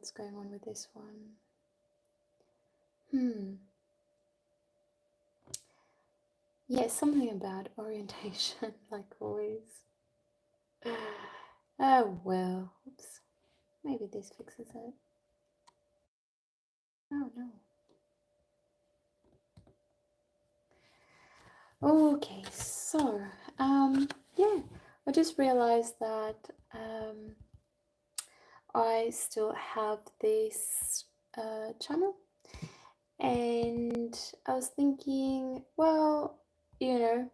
what's going on with this one. Yeah, something about orientation, like always. Oh well, oops. Maybe this fixes it. Oh no. Okay, so yeah, I just realized that I still have this channel, and I was thinking, well, you know,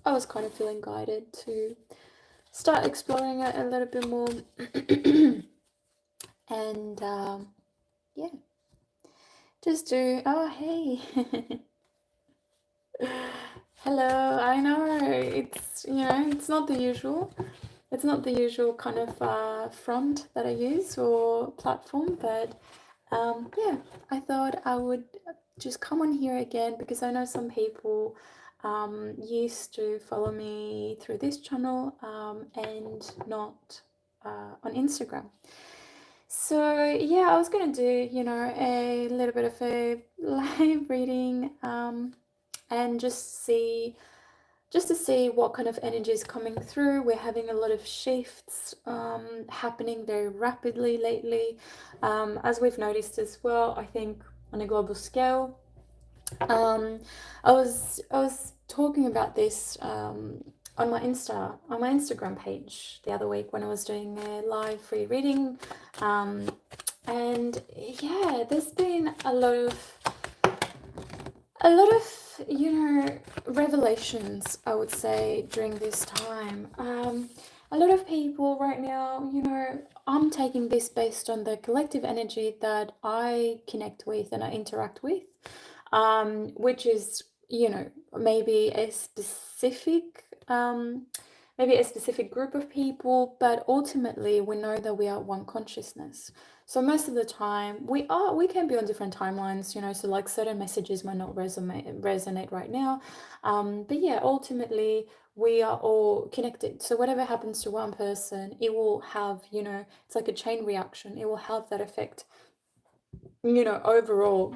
I was kind of feeling guided to start exploring it a little bit more, and yeah, just do. Oh, hey. Hello, I know it's it's not the usual. It's not the usual kind of front that I use or platform, but yeah, I thought I would just come on here again because I know some people used to follow me through this channel and not on Instagram. So yeah, I was gonna do a little bit of a live reading and just to see what kind of energy is coming through. We're having a lot of shifts happening very rapidly lately, as we've noticed as well, I think on a global scale. I was talking about this on my Instagram page the other week when I was doing a live free reading, and yeah, there's been a lot of revelations, I would say, during this time. A lot of people right now, I'm taking this based on the collective energy that I connect with and I interact with, which is, maybe a specific group of people, but ultimately we know that we are one consciousness. So most of the time we can be on different timelines, so like certain messages might not resonate right now. But yeah, ultimately we are all connected. So whatever happens to one person, it will have, it's like a chain reaction. It will have that effect, overall,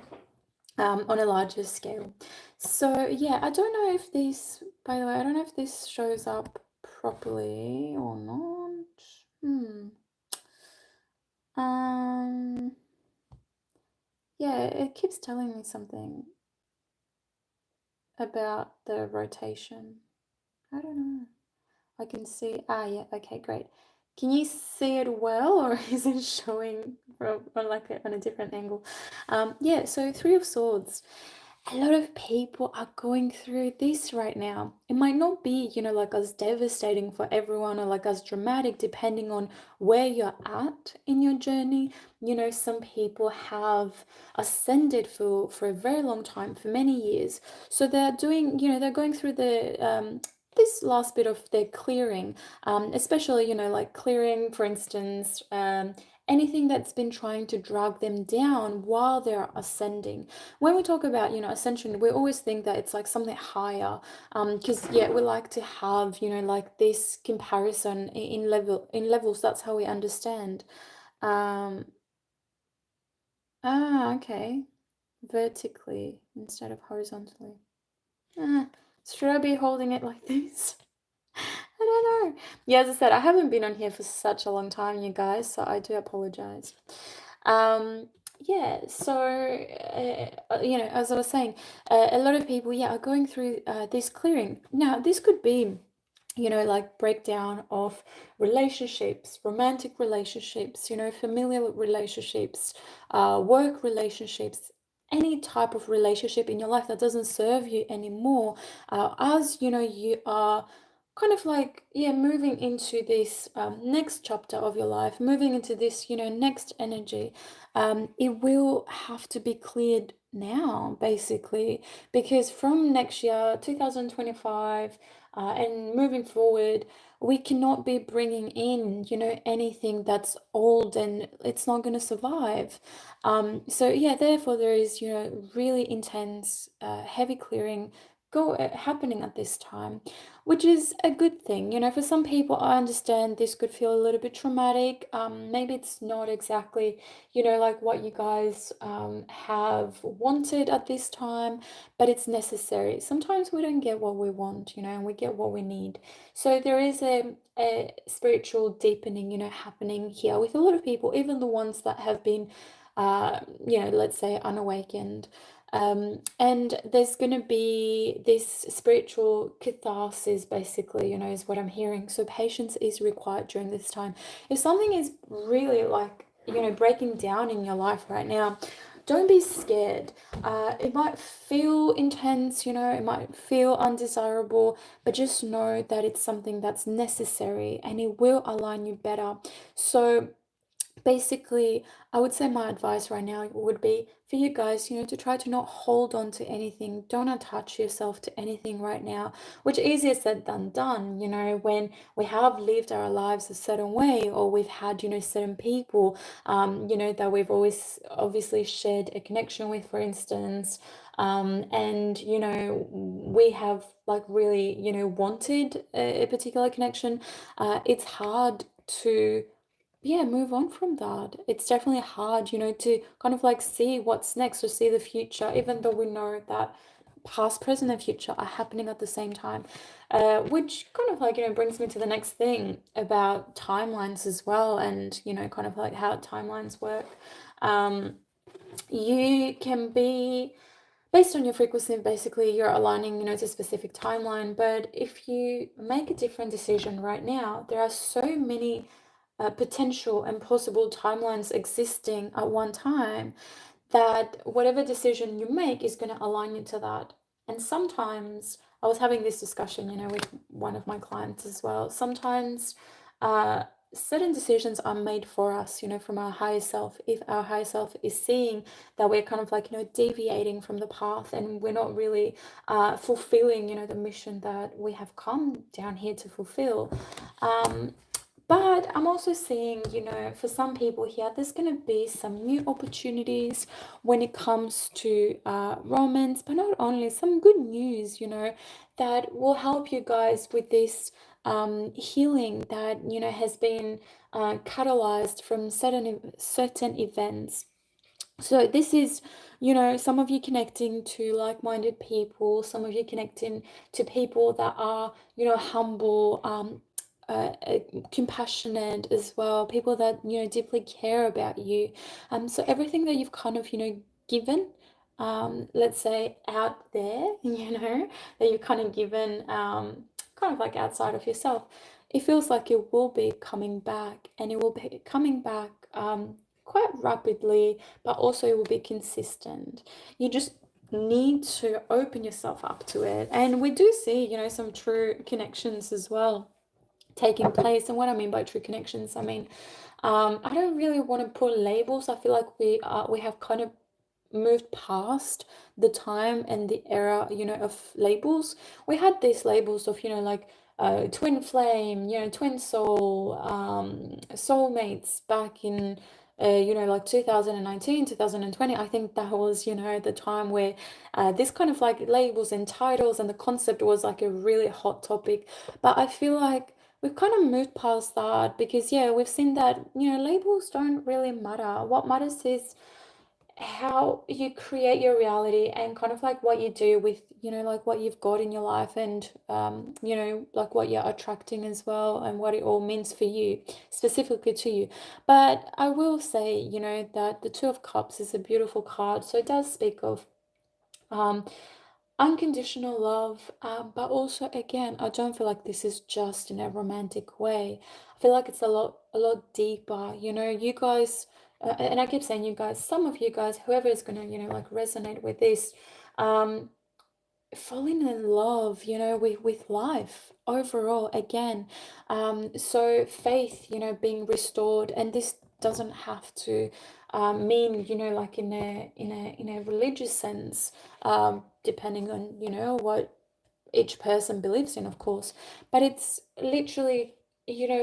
on a larger scale. So yeah, I don't know if this, by the way, I don't know if this shows up properly or not. Um, yeah, it keeps telling me something about the rotation. I don't know. I can see, yeah, okay, great. Can you see it well, or is it showing from on a different angle? Yeah, so Three of Swords. A lot of people are going through this right now. It might not be, like as devastating for everyone or like as dramatic, depending on where you're at in your journey. Some people have ascended for a very long time, for many years. So they're doing, they're going through this last bit of their clearing, especially, like clearing, for instance, anything that's been trying to drag them down while they're ascending. When we talk about, ascension, we always think that it's like something higher, because yeah, we like to have, like this comparison in levels. That's how we understand. um okay, vertically instead of horizontally. Should I be holding it like this? I don't know. Yeah, as I said, I haven't been on here for such a long time, you guys, so I do apologize. Um, yeah, so, as I was saying, a lot of people, yeah, are going through this clearing. Now, this could be, like breakdown of relationships, romantic relationships, familial relationships, work relationships, any type of relationship in your life that doesn't serve you anymore. As you are kind of like, yeah, moving into this next chapter of your life, moving into this, next energy. It will have to be cleared now, basically, because from next year, 2025, and moving forward, we cannot be bringing in, anything that's old and it's not going to survive. So yeah, therefore there is, really intense, heavy clearing happening at this time, which is a good thing. For some people, I understand this could feel a little bit traumatic. Maybe it's not exactly, like what you guys have wanted at this time, but it's necessary. Sometimes we don't get what we want, and we get what we need. So there is a spiritual deepening, happening here with a lot of people, even the ones that have been, let's say, unawakened. And there's going to be this spiritual catharsis, basically, is what I'm hearing. So patience is required during this time. If something is really like, breaking down in your life right now, don't be scared. It might feel intense, it might feel undesirable, but just know that it's something that's necessary and it will align you better. So basically, I would say my advice right now would be for you guys, to try to not hold on to anything. Don't attach yourself to anything right now, which easier said than done, when we have lived our lives a certain way, or we've had, certain people, that we've always obviously shared a connection with, for instance. And, we have like really, wanted a particular connection. It's hard to yeah, move on from that. It's definitely hard, to kind of like see what's next or see the future, even though we know that past, present, and future are happening at the same time. Which kind of like, brings me to the next thing about timelines as well, and, kind of like how timelines work. Um, you can be based on your frequency, basically you're aligning, to a specific timeline. But if you make a different decision right now, there are so many potential and possible timelines existing at one time that whatever decision you make is going to align you to that. And sometimes I was having this discussion, with one of my clients as well. Sometimes uh, certain decisions are made for us, from our higher self. If our higher self is seeing that we're kind of like, deviating from the path and we're not really fulfilling, the mission that we have come down here to fulfill. Um, but I'm also seeing, for some people here, there's going to be some new opportunities when it comes to romance, but not only some good news, that will help you guys with this healing that, has been catalyzed from certain events. So this is, some of you connecting to like-minded people, some of you connecting to people that are, humble, uh, compassionate as well, people that, deeply care about you. So everything that you've kind of, given, let's say out there, that you've kind of given, kind of like outside of yourself, it feels like it will be coming back, and it will be coming back quite rapidly, but also it will be consistent. You just need to open yourself up to it. And we do see, some true connections as well taking place. And what I mean by true connections, I mean, I don't really want to put labels. I feel like we have kind of moved past the time and the era, of labels. We had these labels of, like twin flame, twin soul, soulmates back in like 2019, 2020. I think that was, the time where this kind of like labels and titles and the concept was like a really hot topic. But I feel like we've kind of moved past that, because yeah, we've seen that, labels don't really matter. What matters is how you create your reality, and kind of like what you do with, like what you've got in your life, and like what you're attracting as well, and what it all means for you, specifically to you. But I will say, that the Two of Cups is a beautiful card, so it does speak of um unconditional love, but also, again, I don't feel like this is just in a romantic way. I feel like it's a lot deeper. You guys, and I keep saying you guys, some of you guys, whoever is gonna, like resonate with this, um, falling in love, with life overall again. So faith, being restored, and this doesn't have to mean, like in a religious sense, depending on, what each person believes in, of course. But it's literally,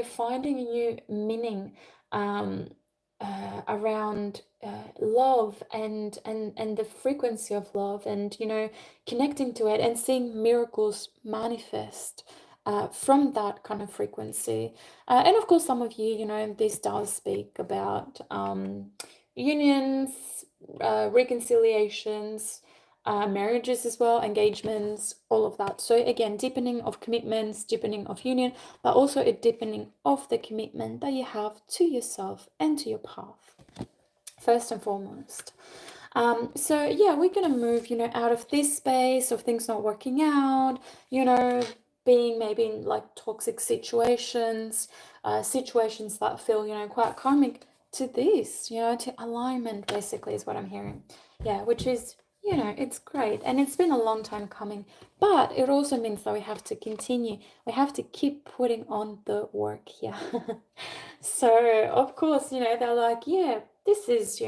finding a new meaning, um, around love and the frequency of love, and connecting to it and seeing miracles manifest from that kind of frequency. And of course, some of you, this does speak about unions, reconciliations, marriages as well, engagements, all of that. So again, deepening of commitments, deepening of union, but also a deepening of the commitment that you have to yourself and to your path, first and foremost. So yeah, we're gonna move, out of this space of things not working out, being maybe in like toxic situations, situations that feel, quite karmic, to this, to alignment, basically, is what I'm hearing. Yeah, which is, it's great. And it's been a long time coming, but it also means that we have to continue. We have to keep putting on the work here. So, of course, they're like, yeah, this is,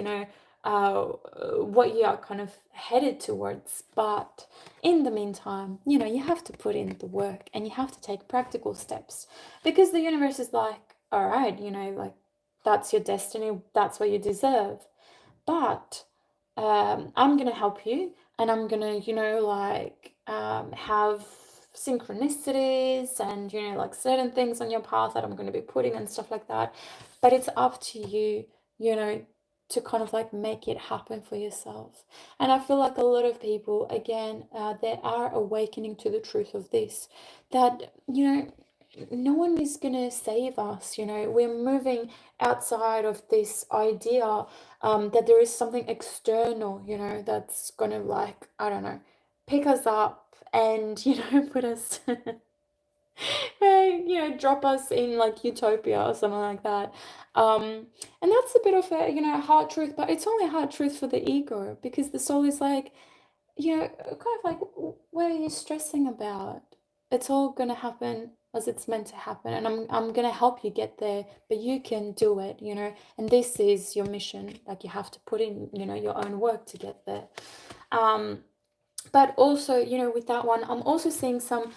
what you are kind of headed towards. But in the meantime, you have to put in the work and you have to take practical steps, because the universe is like, all right, like, that's your destiny, that's what you deserve. But I'm going to help you, and I'm going to, like, have synchronicities and, like, certain things on your path that I'm going to be putting and stuff like that. But it's up to you, you know, to kind of like make it happen for yourself. And I feel like a lot of people, again, they are awakening to the truth of this, that, no one is going to save us. We're moving outside of this idea that there is something external, that's gonna, like, I don't know, pick us up and, put us, drop us in like utopia or something like that. And that's a bit of a, hard truth, but it's only a hard truth for the ego, because the soul is like, kind of like, what are you stressing about? It's all gonna happen as it's meant to happen, and I'm gonna help you get there, but you can do it, and this is your mission. Like, you have to put in, your own work to get there. Um, but also, with that one, I'm also seeing some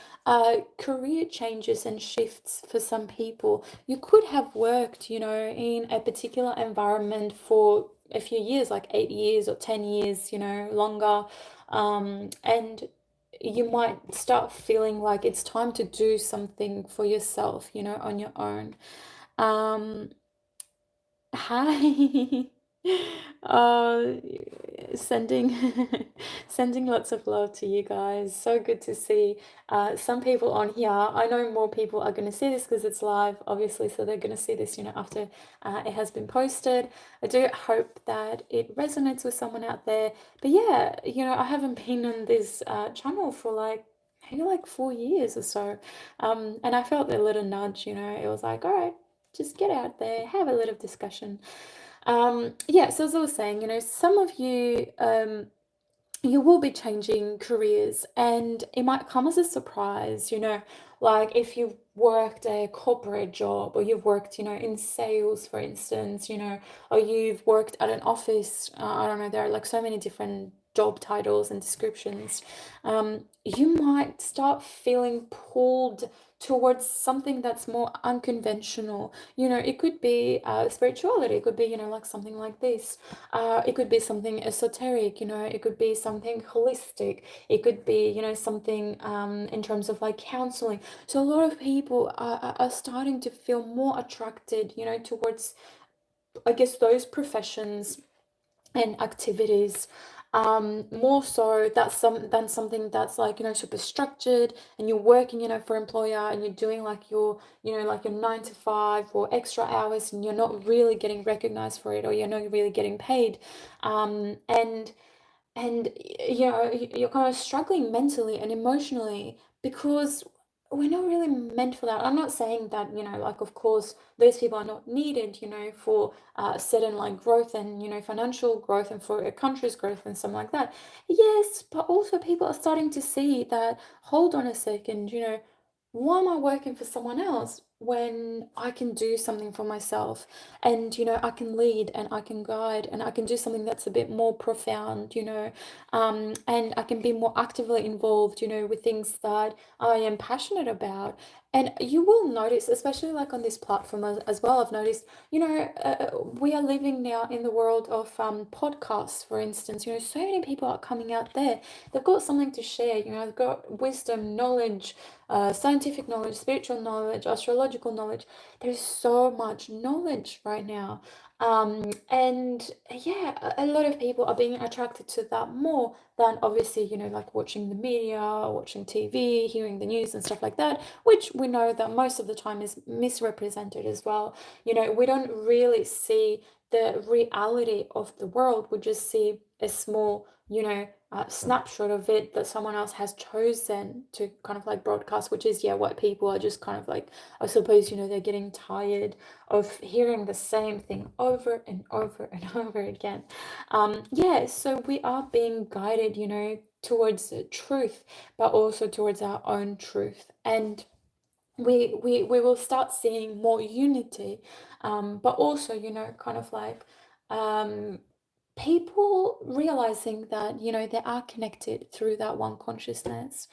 career changes and shifts for some people. You could have worked, in a particular environment for a few years, like 8 years or 10 years, longer. And you might start feeling like it's time to do something for yourself, on your own. Um, Hi. Uh, sending sending lots of love to you guys. So good to see some people on here. I know more people are going to see this because it's live, obviously, so they're going to see this, after it has been posted. I do hope that it resonates with someone out there. But yeah, I haven't been on this channel for like maybe like 4 years or so. And I felt a little nudge, it was like, all right, just get out there, have a little discussion. Yeah, so as I was saying, some of you, you will be changing careers, and it might come as a surprise, like if you've worked a corporate job, or you've worked, in sales, for instance, or you've worked at an office. I don't know, there are like so many different job titles and descriptions. You might start feeling pulled towards something that's more unconventional. It could be spirituality, it could be, like something like this. It could be something esoteric, it could be something holistic, it could be, something in terms of like counseling. So a lot of people are starting to feel more attracted, towards, I guess, those professions and activities, more so that's some than something that's like, super structured, and you're working, for employer, and you're doing like your, like your 9 to 5 or extra hours, and you're not really getting recognized for it, or you're not really getting paid. And you're kind of struggling mentally and emotionally, because we're not really meant for that. I'm not saying that, like, of course, those people are not needed, for certain like growth and, financial growth, and for a country's growth and something like that. Yes, but also people are starting to see that, hold on a second, why am I working for someone else? when I can do something for myself and, I can lead and I can guide and I can do something that's a bit more profound, and I can be more actively involved, with things that I am passionate about. And you will notice, especially like on this platform as well, I've noticed, we are living now in the world of podcasts, for instance. So many people are coming out there. They've got something to share, they've got wisdom, knowledge, scientific knowledge, spiritual knowledge, astrological knowledge. There's so much knowledge right now. And yeah, a lot of people are being attracted to that more than obviously, like watching the media, watching TV, hearing the news and stuff like that, which we know that most of the time is misrepresented as well. We don't really see the reality of the world. We just see a small, snapshot of it that someone else has chosen to kind of like broadcast, which is, yeah, what people are just kind of like, I suppose, they're getting tired of hearing the same thing over and over and over again. Yeah, so we are being guided, towards the truth, but also towards our own truth. And we will start seeing more unity, but also, kind of like, um, people realizing that, they are connected through that one consciousness.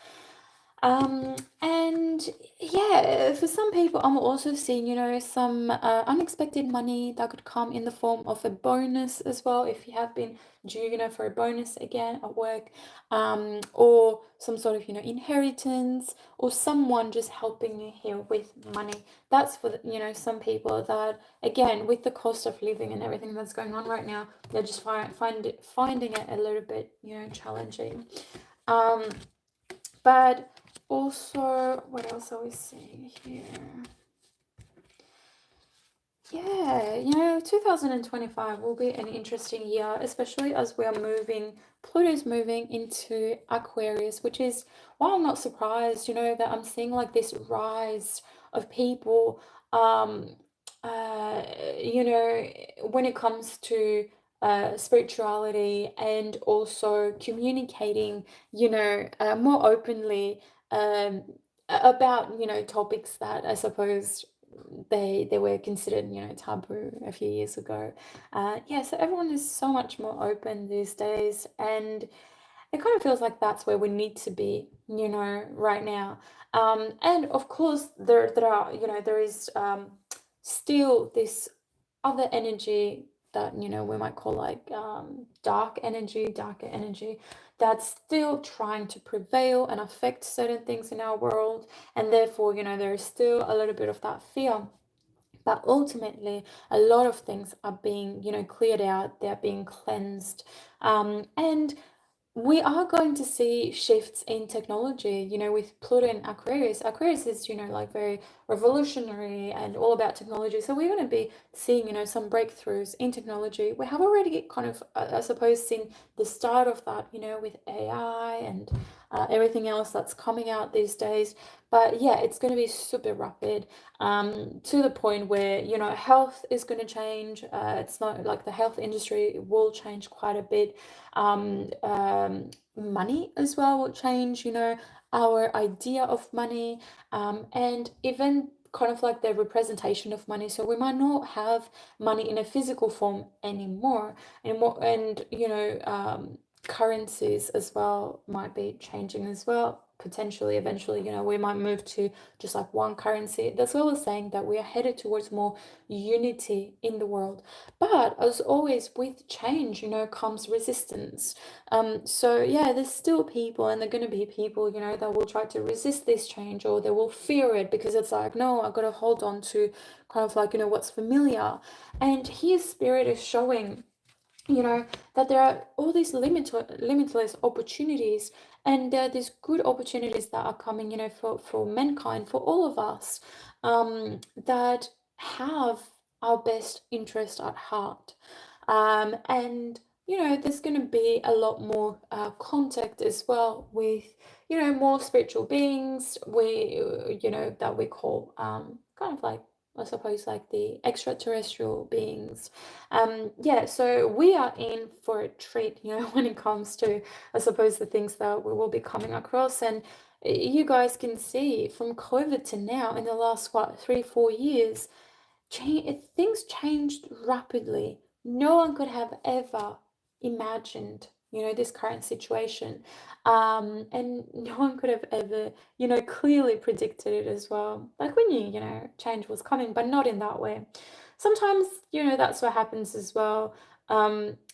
And yeah, for some people, I'm also seeing, some unexpected money that could come in the form of a bonus as well, if you have been due, for a bonus again at work, or some sort of, inheritance, or someone just helping you here with money. That's for, some people that, again, with the cost of living and everything that's going on right now, they're just finding it a little bit, challenging. Um, but also, what else are we seeing here? Yeah, 2025 will be an interesting year, especially as we are Pluto's moving into Aquarius, which is why I'm not surprised, that I'm seeing like this rise of people, um, uh, you know, when it comes to spirituality and also communicating, more openly, um, about, topics that I suppose they were considered, taboo a few years ago. Yeah, so everyone is so much more open these days, and it kind of feels like that's where we need to be, right now. And of course, there are, there is still this other energy that, we might call like darker energy, that's still trying to prevail and affect certain things in our world, and therefore, there is still a little bit of that fear. But ultimately, a lot of things are being, cleared out, they're being cleansed. And we are going to see shifts in technology, with Pluto and Aquarius. Aquarius is, like very revolutionary and all about technology. So we're going to be seeing, some breakthroughs in technology. We have already kind of, I suppose, seen the start of that, with AI and everything else that's coming out these days. But yeah, it's going to be super rapid, to the point where, health is going to change. It's not like the health industry will change quite a bit. Money as well will change, our idea of money, and even kind of like the representation of money. So we might not have money in a physical form anymore, and currencies as well might be changing as well. Potentially, eventually, we might move to just like one currency. That's what I was saying, that we are headed towards more unity in the world. But as always, with change, comes resistance. So yeah, there's still people, and they're going to be people, that will try to resist this change, or they will fear it because it's like, no, I've got to hold on to kind of like, what's familiar. And here, Spirit is showing, that there are all these limitless opportunities, and there are these good opportunities that are coming, for mankind, for all of us, that have our best interest at heart. And there's going to be a lot more contact as well with, more spiritual beings, that we call, kind of like, I suppose, like the extraterrestrial beings. Yeah, so we are in for a treat, when it comes to, I suppose, the things that we will be coming across. And You guys can see from COVID to now in the last, what, 3, 4 years, things changed rapidly. No one could have ever imagined, this current situation. And no one could have ever, clearly predicted it as well. Like we knew, change was coming, but not in that way. Sometimes, that's what happens as well.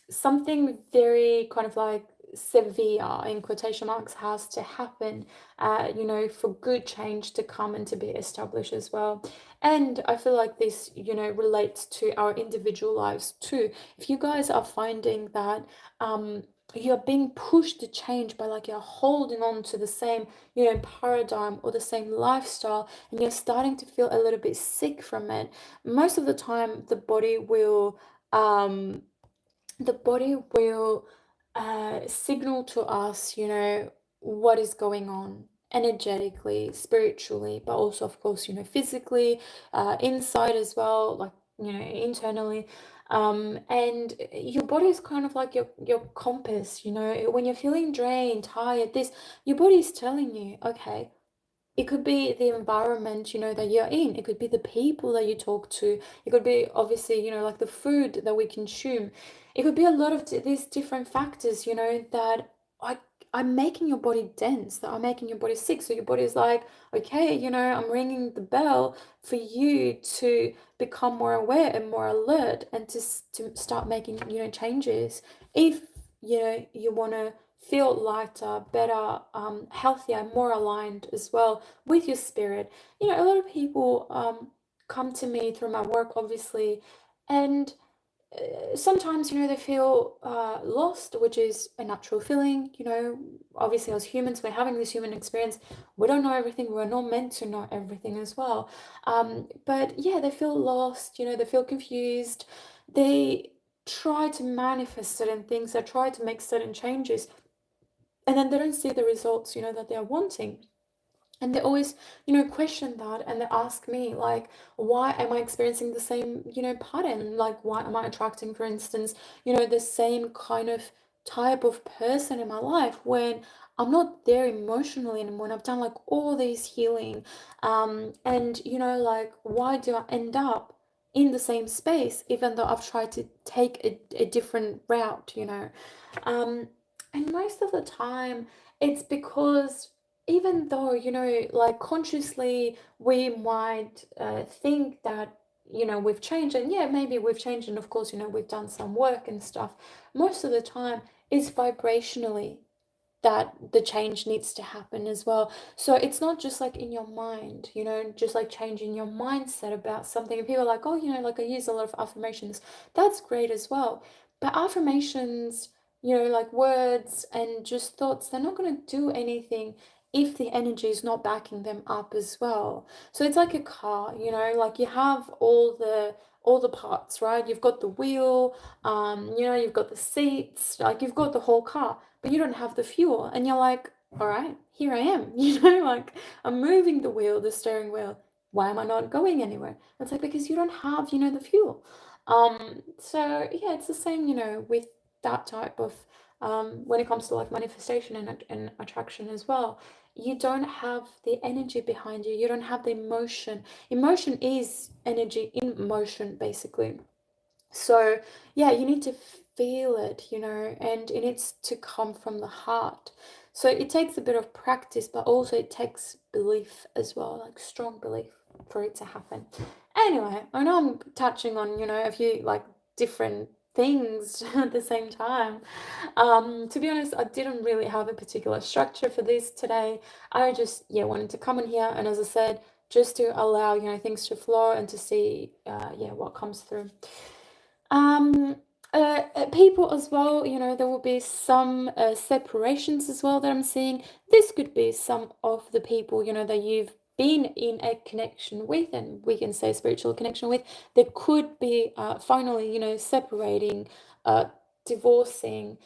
Something very kind of like severe in quotation marks has to happen, for good change to come and to be established as well. And I feel like this, relates to our individual lives too. If you guys are finding that you're being pushed to change by like you're holding on to the same, paradigm or the same lifestyle, and you're starting to feel a little bit sick from it, most of the time um, the body will signal to us, what is going on energetically, spiritually, but also, of course, physically, inside as well, like, internally. And your body is kind of like your compass, when you're feeling drained, tired, your body is telling you, okay, it could be the environment, that you're in. It could be the people that you talk to. It could be obviously, like the food that we consume. It could be a lot of these different factors, that I are making your body dense, that are making your body sick. So your body is like, okay, I'm ringing the bell for you to become more aware and more alert, and to start making, changes. If you want to feel lighter, better, healthier, more aligned as well with your spirit. A lot of people come to me through my work, obviously, and sometimes, they feel lost, which is a natural feeling. Obviously, as humans, we're having this human experience. We don't know everything. We're not meant to know everything as well. But yeah, they feel lost, they feel confused. They try to manifest certain things, they try to make certain changes, and then they don't see the results, that they're wanting. And they always, question that, and they ask me, like, why am I experiencing the same, pattern? Like, why am I attracting, for instance, the same kind of type of person in my life when I'm not there emotionally anymore, and I've done like all these healing. And like, why do I end up in the same space even though I've tried to take a different route, Um, and most of the time, it's because even though, like consciously we might think that, we've changed, and yeah, maybe we've changed, and of course, we've done some work and stuff, most of the time it's vibrationally that the change needs to happen as well. So it's not just like in your mind, just like changing your mindset about something. And people are like, oh, like I use a lot of affirmations. That's great as well. But affirmations, like words and just thoughts, they're not going to do anything if the energy is not backing them up as well. So it's like a car, like you have all the parts, right? You've got the wheel, you've got the seats, like you've got the whole car, but you don't have the fuel. And you're like, all right, here I am, like I'm moving the wheel, the steering wheel. Why am I not going anywhere? It's like, because you don't have, the fuel. So yeah, it's the same, with that type of, when it comes to like manifestation and attraction as well. You don't have the energy behind you. You don't have the emotion. Emotion is energy in motion, basically. So, yeah, you need to feel it, and it needs to come from the heart. So it takes a bit of practice, but also it takes belief as well, like strong belief for it to happen. Anyway, I know I'm touching on, a few like different things at the same time. To be honest, I didn't really have a particular structure for this today. I just, yeah, wanted to come in here, and as I said, just to allow, things to flow and to see, yeah, what comes through. Um, People as well, there will be some separations as well that I'm seeing. This could be some of the people, that you've been in a connection with, and we can say spiritual connection with, that could be finally, separating, divorcing,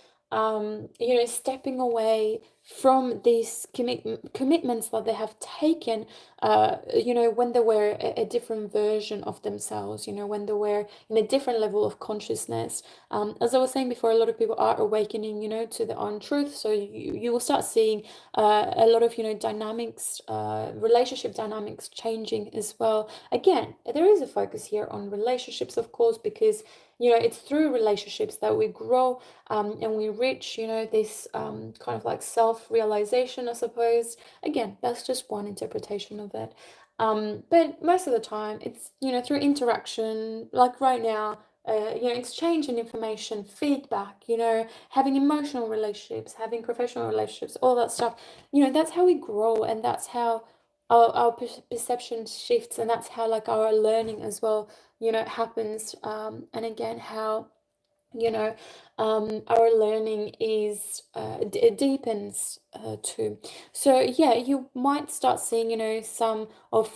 stepping away from these commitments that they have taken, when they were a different version of themselves, when they were in a different level of consciousness. As I was saying before, a lot of people are awakening, to their own truth. So you will start seeing a lot of, dynamics, relationship dynamics changing as well. Again, there is a focus here on relationships, of course, because it's through relationships that we grow, and we reach, this kind of like self-realization, I suppose. Again, that's just one interpretation of it. But most of the time, it's, through interaction, like right now, exchanging information, feedback, having emotional relationships, having professional relationships, all that stuff. That's how we grow, and that's how our perception shifts, and that's how like our learning as well, happens. And again, how you know our learning is it deepens too. So yeah, you might start seeing, some of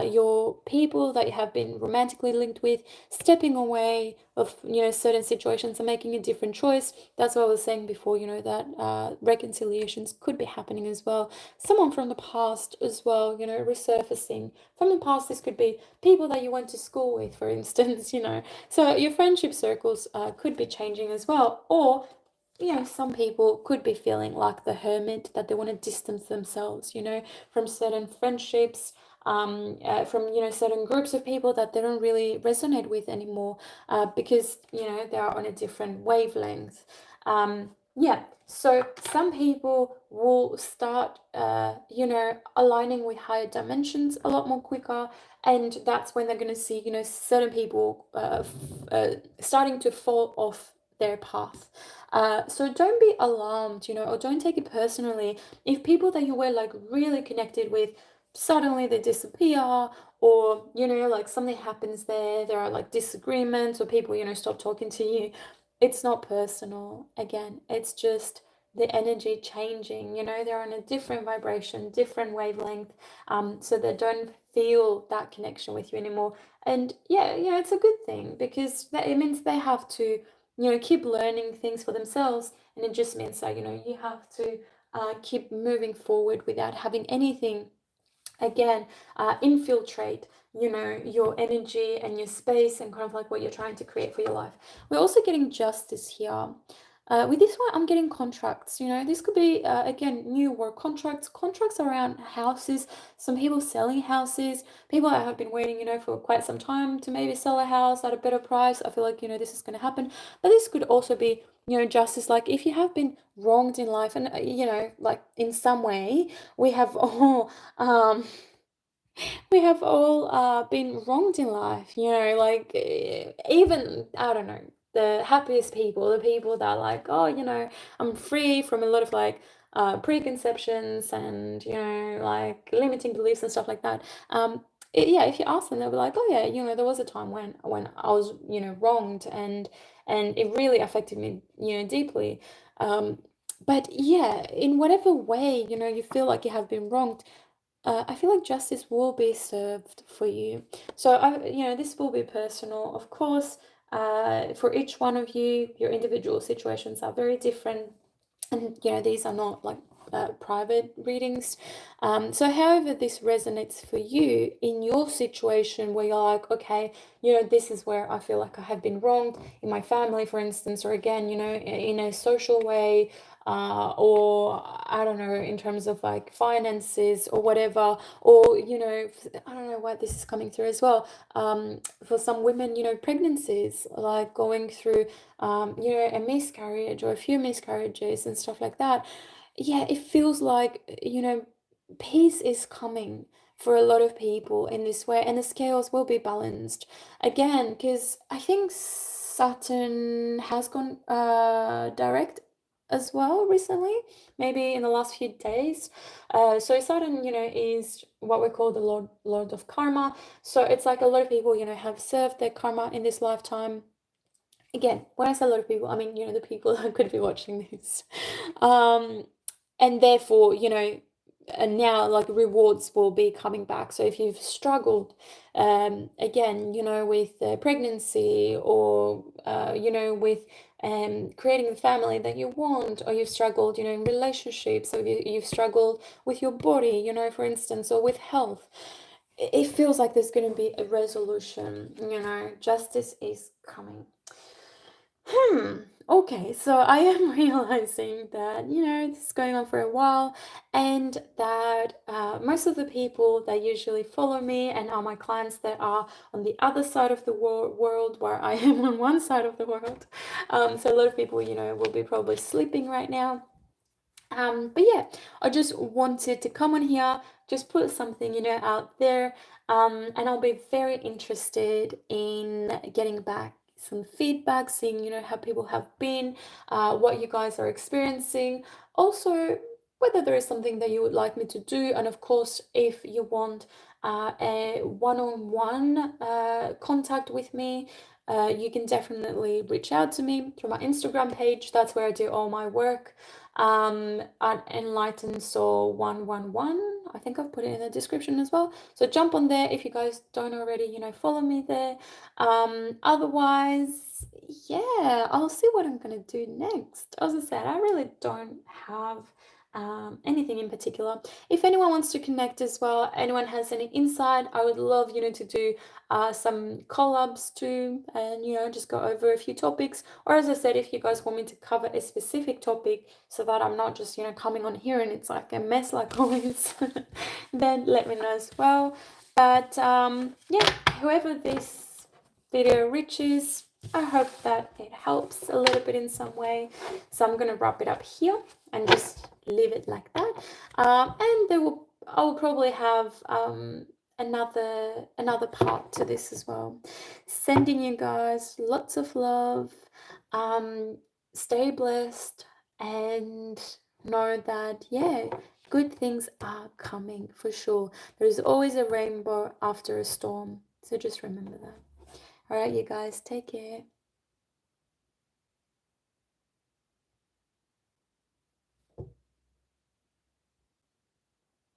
your people that you have been romantically linked with stepping away of, certain situations and making a different choice. That's what I was saying before, that reconciliations could be happening as well. Someone from the past as well, resurfacing from the past. This could be people that you went to school with, for instance. So your friendship circles could be changing as well. Or, some people could be feeling like the hermit, that they want to distance themselves, from certain friendships, from, certain groups of people that they don't really resonate with anymore, because, they're on a different wavelength. Yeah, so some people will start, aligning with higher dimensions a lot more quicker, and that's when they're going to see, certain people starting to fall off their path. So don't be alarmed, or don't take it personally if people that you were like really connected with suddenly they disappear, or like something happens there are like disagreements, or people stop talking to you. It's not personal. Again, it's just the energy changing. They're on a different vibration, different wavelength, so they don't feel that connection with you anymore. And yeah, it's a good thing, because it means they have to, keep learning things for themselves, and it just means that, you have to keep moving forward without having anything, again, infiltrate, your energy and your space, and kind of like what you're trying to create for your life. We're also getting justice here. With this one, I'm getting contracts. This could be, again, new work contracts, contracts around houses. Some people selling houses, people that have been waiting, for quite some time to maybe sell a house at a better price. I feel like, this is going to happen. But this could also be, justice. Like if you have been wronged in life, and, like in some way, we have all, been wronged in life, like even, I don't know, the happiest people, the people that are like, oh, I'm free from a lot of like preconceptions and, like limiting beliefs and stuff like that. Yeah, if you ask them, they'll be like, oh yeah, there was a time when I was, wronged, and it really affected me, deeply. Um, but yeah, in whatever way, you feel like you have been wronged, I feel like justice will be served for you. So this will be personal, of course. For each one of you, your individual situations are very different, and these are not like private readings. So however this resonates for you in your situation, where you're like, okay, this is where I feel like I have been wronged in my family, for instance, or again, in a social way, or I don't know, in terms of like finances or whatever, or I don't know why this is coming through as well. For some women, pregnancies, like going through a miscarriage or a few miscarriages and stuff like that. Yeah, it feels like, peace is coming for a lot of people in this way, and the scales will be balanced again, because I think Saturn has gone direct as well recently, maybe in the last few days. So Saturn, is what we call the Lord of Karma. So it's like a lot of people, have served their karma in this lifetime. Again, when I say a lot of people, I mean, the people that could be watching this. Um, and therefore, and now like rewards will be coming back. So if you've struggled, again, with pregnancy, or, with creating the family that you want, or you've struggled, in relationships, or you've struggled with your body, for instance, or with health. It feels like there's going to be a resolution, justice is coming. Okay, so I am realizing that, this is going on for a while, and that most of the people that usually follow me and are my clients that are on the other side of the world, where I am on one side of the world. So a lot of people, will be probably sleeping right now. But yeah, I just wanted to come on here, just put something, out there. And I'll be very interested in getting back some feedback, seeing, how people have been, what you guys are experiencing. Also, whether there is something that you would like me to do. And of course, if you want a one-on-one contact with me, you can definitely reach out to me through my Instagram page. That's where I do all my work, at Enlightened Soul 111. I think I've put it in the description as well. So jump on there if you guys don't already, follow me there. Otherwise, yeah, I'll see what I'm gonna do next. As I said, I really don't have anything in particular. If anyone wants to connect as well, anyone has any insight, I would love, to do some collabs too, and just go over a few topics. Or as I said, if you guys want me to cover a specific topic, so that I'm not just coming on here and it's like a mess like always, then let me know as well. But yeah, whoever this video reaches, I hope that it helps a little bit in some way. So I'm gonna wrap it up here and just leave it like that. And I will probably have another part to this as well. Sending you guys lots of love. Stay blessed, and know that, yeah, good things are coming for sure. There's always a rainbow after a storm. So just remember that. All right, you guys, take care.